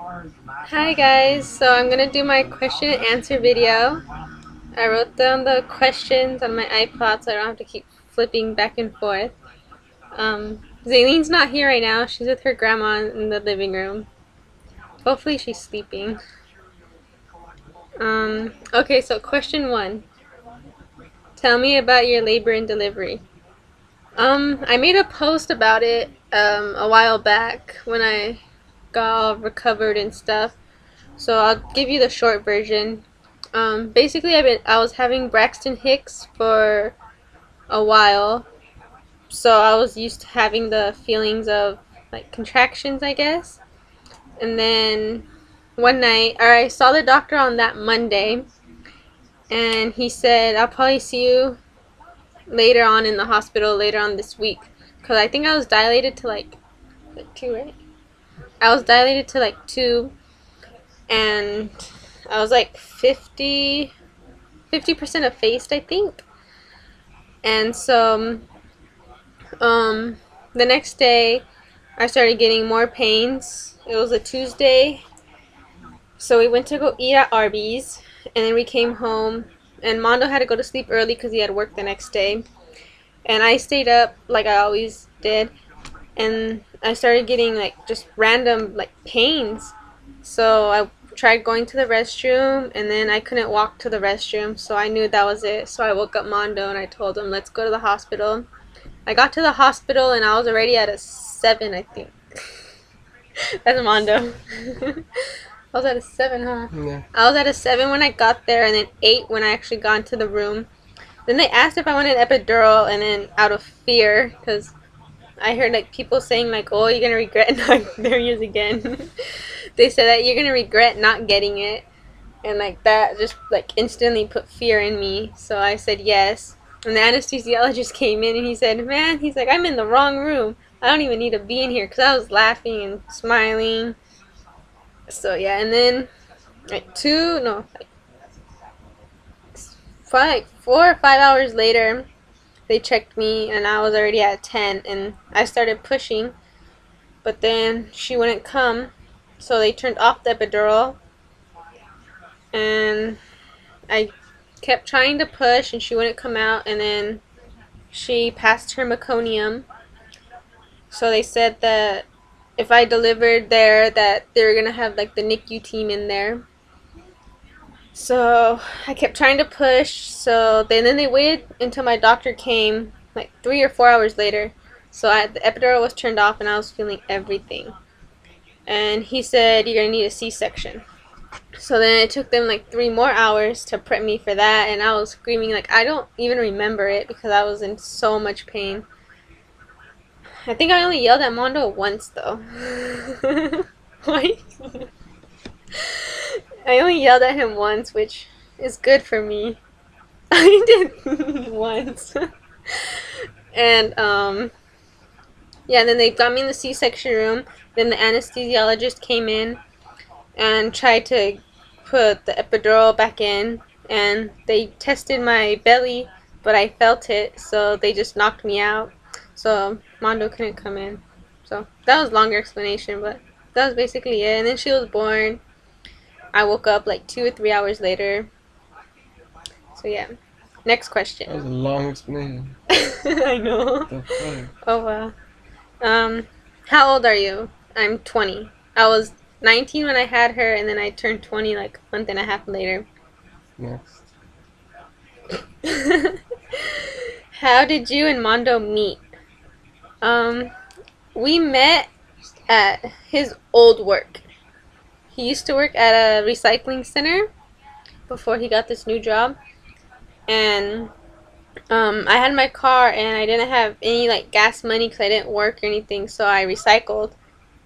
Hi guys, so I'm gonna do my question and answer video. I wrote down the questions on my iPod so I don't have to keep flipping back and forth. Zaylene's not here right now, she's with her grandma in the living room. Hopefully she's sleeping. Okay, so question 1. Tell me about your labor and delivery. I made a post about it a while back when I got all recovered and stuff. So I'll give you the short version. Basically, I was having Braxton Hicks for a while, so I was used to having the feelings of like contractions, I guess. And then one night, or I saw the doctor on that Monday, and he said, "I'll probably see you later on in the hospital later on this week," because I think I was dilated to like 2, right? I was dilated to like 2, and I was like 50% effaced, I think. And so, the next day, I started getting more pains. It was a Tuesday, so we went to go eat at Arby's, and then we came home, and Mondo had to go to sleep early because he had work the next day. And I stayed up like I always did, and I started getting like just random like pains. So I tried going to the restroom, and then I couldn't walk to the restroom, so I knew that was it. So I woke up Mondo and I told him, let's go to the hospital. I got to the hospital and I was already at a 7, I think. That's Mondo. I was at a 7, huh? Yeah. I was at a 7 when I got there, and then 8 when I actually got into the room. Then they asked if I wanted an epidural, and then out of fear, because I heard like people saying like, oh, you're gonna regret not, there he is again. They said that you're gonna regret not getting it, and like that just like instantly put fear in me. So I said yes. And the anesthesiologist came in and he said, man, he's like, I'm in the wrong room. I don't even need to be in here, because I was laughing and smiling. So yeah, and then like 4 or 5 hours later, they checked me and I was already at 10, and I started pushing, but then she wouldn't come, so they turned off the epidural, and I kept trying to push and she wouldn't come out, and then she passed her meconium, so they said that if I delivered there that they were gonna have like the NICU team in there. So I kept trying to push, so then they waited until my doctor came like 3 or 4 hours later. So the epidural was turned off and I was feeling everything, and he said you're gonna need a C-section. So then it took them like 3 more hours to prep me for that, and I was screaming like I don't even remember it because I was in so much pain. I think I only yelled at Mondo once though. Why? I only yelled at him once, which is good for me. I did once. And yeah, and then they got me in the C-section room. Then the anesthesiologist came in and tried to put the epidural back in, and they tested my belly, but I felt it, so they just knocked me out. So Mondo couldn't come in. So that was a longer explanation, but that was basically it. And then she was born. I woke up like 2 or 3 hours later. So yeah. Next question. That was a long explanation. I know. What the fuck? Oh wow. How old are you? I'm 20. I was 19 when I had her, and then I turned 20 like a month and a half later. Next. How did you and Mondo meet? We met at his old work. He used to work at a recycling center before he got this new job, and I had my car and I didn't have any like gas money because I didn't work or anything, so I recycled,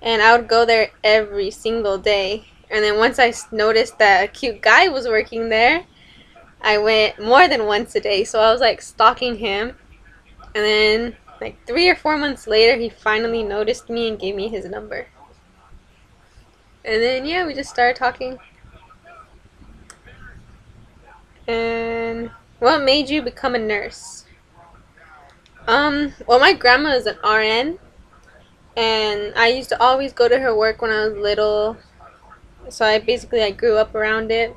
and I would go there every single day. And then once I noticed that a cute guy was working there, I went more than once a day, so I was like stalking him. And then like 3 or 4 months later, he finally noticed me and gave me his number. And then yeah, we just started talking. And what made you become a nurse? Well, my grandma is an RN, and I used to always go to her work when I was little. So I grew up around it.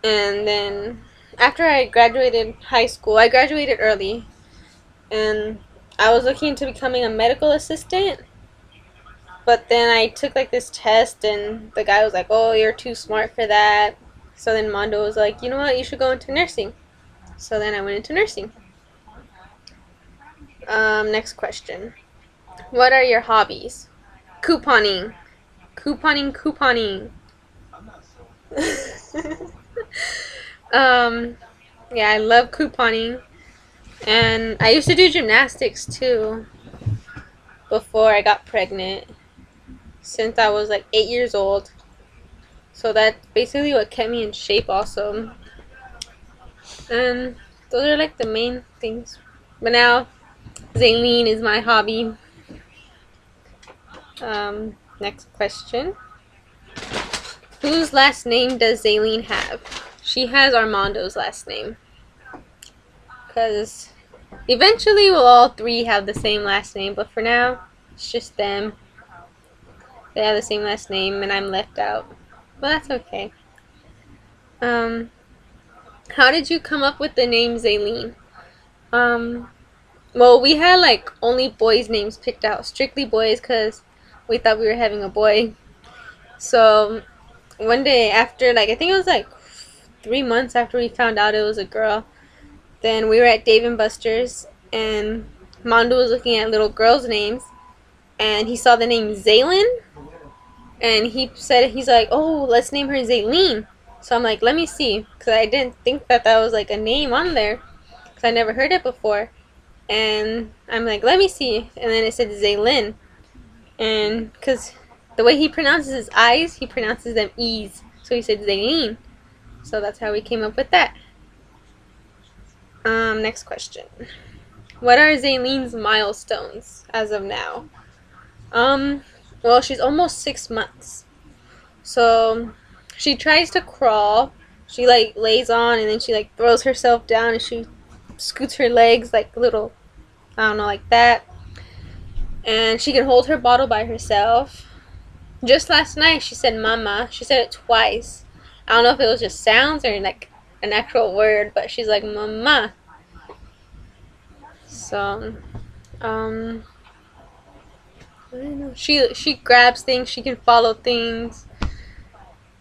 And then after I graduated high school, I graduated early, and I was looking into becoming a medical assistant. But then I took like this test, and the guy was like, "Oh, you're too smart for that." So then Mondo was like, "You know what? You should go into nursing." So then I went into nursing. Next question. What are your hobbies? Couponing. Couponing, couponing. um, yeah, I love couponing. And I used to do gymnastics too before I got pregnant, since I was like 8 years old. So that's basically what kept me in shape also. And those are like the main things. But now, Zaylene is my hobby. Next question. Whose last name does Zaylene have? She has Armando's last name. Because eventually we'll all three have the same last name, but for now, it's just them. They have the same last name and I'm left out. But that's okay. How did you come up with the name Zaylene? Well, we had like only boys' names picked out, strictly boys, because we thought we were having a boy. So one day after, like, I think it was like 3 months after we found out it was a girl, then we were at Dave and Buster's, and Mondo was looking at little girls' names, and he saw the name Zaylin, and he's like, "Oh, let's name her Zaylene." So I'm like, "Let me see," because I didn't think that was like a name on there, because I never heard it before. And I'm like, "Let me see," and then it said Zaylin, and because the way he pronounces his I's, he pronounces them E's, so he said Zaylene. So that's how we came up with that. Next question. What are Zaylene's milestones as of now? Well, she's almost 6 months. So she tries to crawl. She like lays on and then she like throws herself down and she scoots her legs like little, I don't know, like that. And she can hold her bottle by herself. Just last night she said mama. She said it twice. I don't know if it was just sounds or like an actual word, but she's like mama. So, I don't know. She grabs things. She can follow things.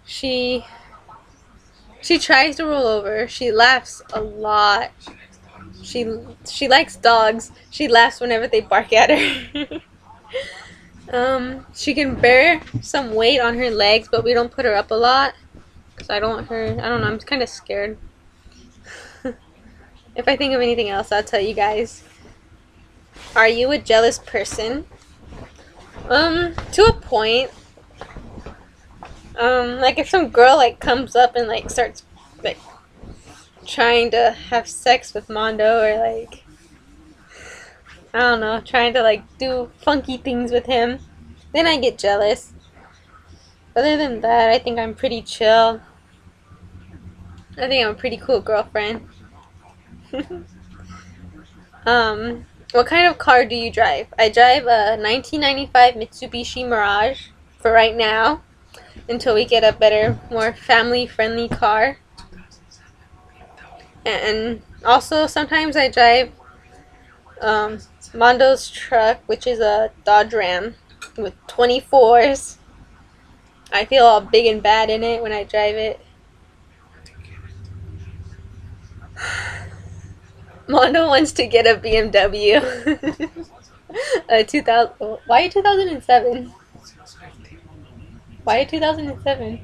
She tries to roll over. She laughs a lot. She likes dogs. She laughs whenever they bark at her. She can bear some weight on her legs, but we don't put her up a lot because I don't want her. I don't know. I'm kind of scared. If I think of anything else, I'll tell you guys. Are you a jealous person? To a point. Like if some girl like comes up and like starts like trying to have sex with Mondo, or like, I don't know, trying to like do funky things with him, then I get jealous. Other than that, I think I'm pretty chill. I think I'm a pretty cool girlfriend. What kind of car do you drive? I drive a 1995 Mitsubishi Mirage for right now, until we get a better, more family-friendly car. And also sometimes I drive Mondo's truck, which is a Dodge Ram with 24s. I feel all big and bad in it when I drive it. Mondo wants to get a BMW. A 2000. Why 2007? Why 2007?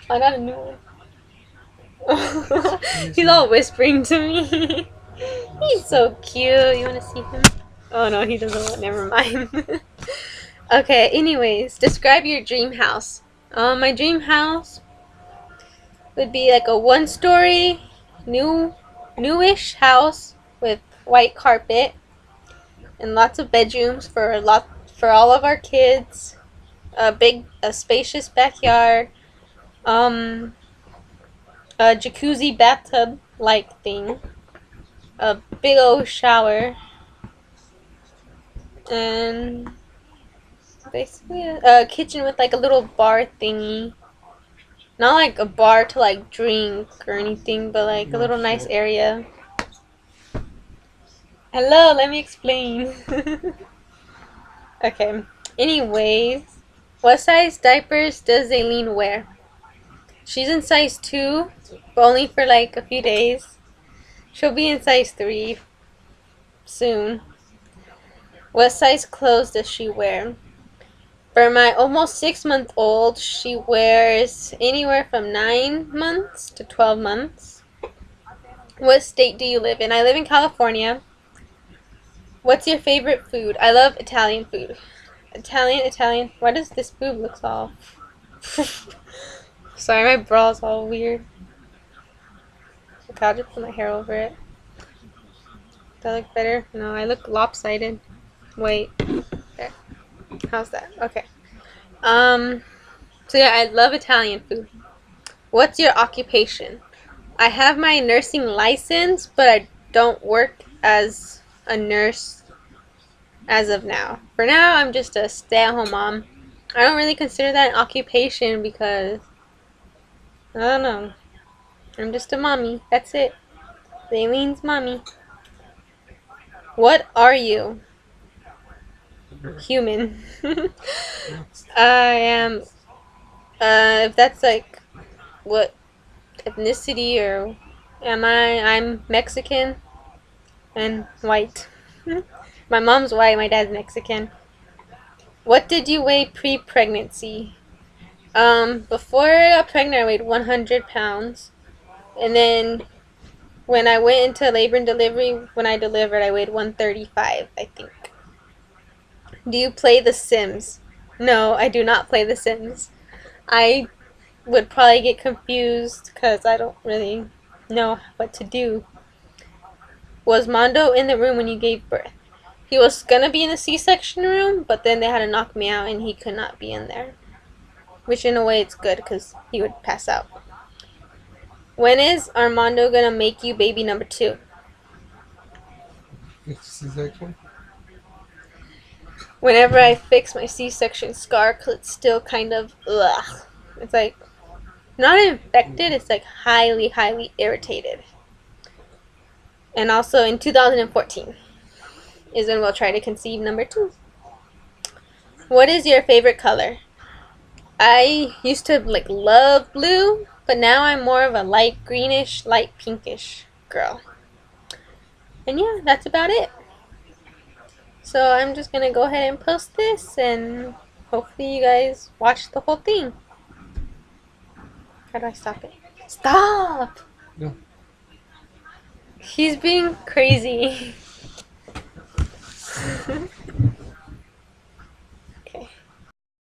Why not a new one? He's all whispering to me. He's so cute. You want to see him? Oh no, he doesn't want. Never mind. Okay. Anyways, describe your dream house. My dream house would be like a one-story, newish house with white carpet and lots of bedrooms for all of our kids. A spacious backyard. A jacuzzi bathtub like thing. A big old shower. And basically a kitchen with like a little bar thingy. Not like a bar to like drink or anything, but like a No little nice shit. area. Hello, let me explain. Okay. Anyways, what size diapers does Aileen wear? She's in size 2, but only for like a few days. She'll be in size 3 soon. What size clothes does she wear? For my almost 6-month-old, she wears anywhere from 9 months to 12 months. What state do you live in? I live in California. What's your favorite food? I love Italian food. Italian. Why does this boob look all... Sorry, my bra's all weird. Okay, I'll just put my hair over it. Do I look better? No, I look lopsided. Wait. There. How's that? Okay. So yeah, I love Italian food. What's your occupation? I have my nursing license, but I don't work as a nurse as of now. For now, I'm just a stay-at-home mom. I don't really consider that an occupation because, I don't know. I'm just a mommy. That's it. Aileen's mommy. What are you? Human. I am, if that's like, what ethnicity or I'm Mexican and white. My mom's white, my dad's Mexican. What did you weigh pre-pregnancy? Before I got pregnant, I weighed 100 pounds. And then when I went into labor and delivery, when I delivered, I weighed 135, I think. Do you play The Sims? No, I do not play The Sims. I would probably get confused because I don't really know what to do. Was Mondo in the room when you gave birth? He was gonna be in the C-section room, but then they had to knock me out and he could not be in there. Which in a way it's good because he would pass out. When is Armando gonna make you baby number 2? C-section? Whenever I fix my C-section scar, because it's still kind of, ugh. It's like, not infected, it's like highly, highly irritated. And also in 2014 is when we'll try to conceive number 2. What is your favorite color? I used to like love blue, but now I'm more of a light greenish, light pinkish girl. And yeah, that's about it. So I'm just gonna go ahead and post this, and hopefully you guys watch the whole thing. How do I stop it? Stop! No. He's being crazy.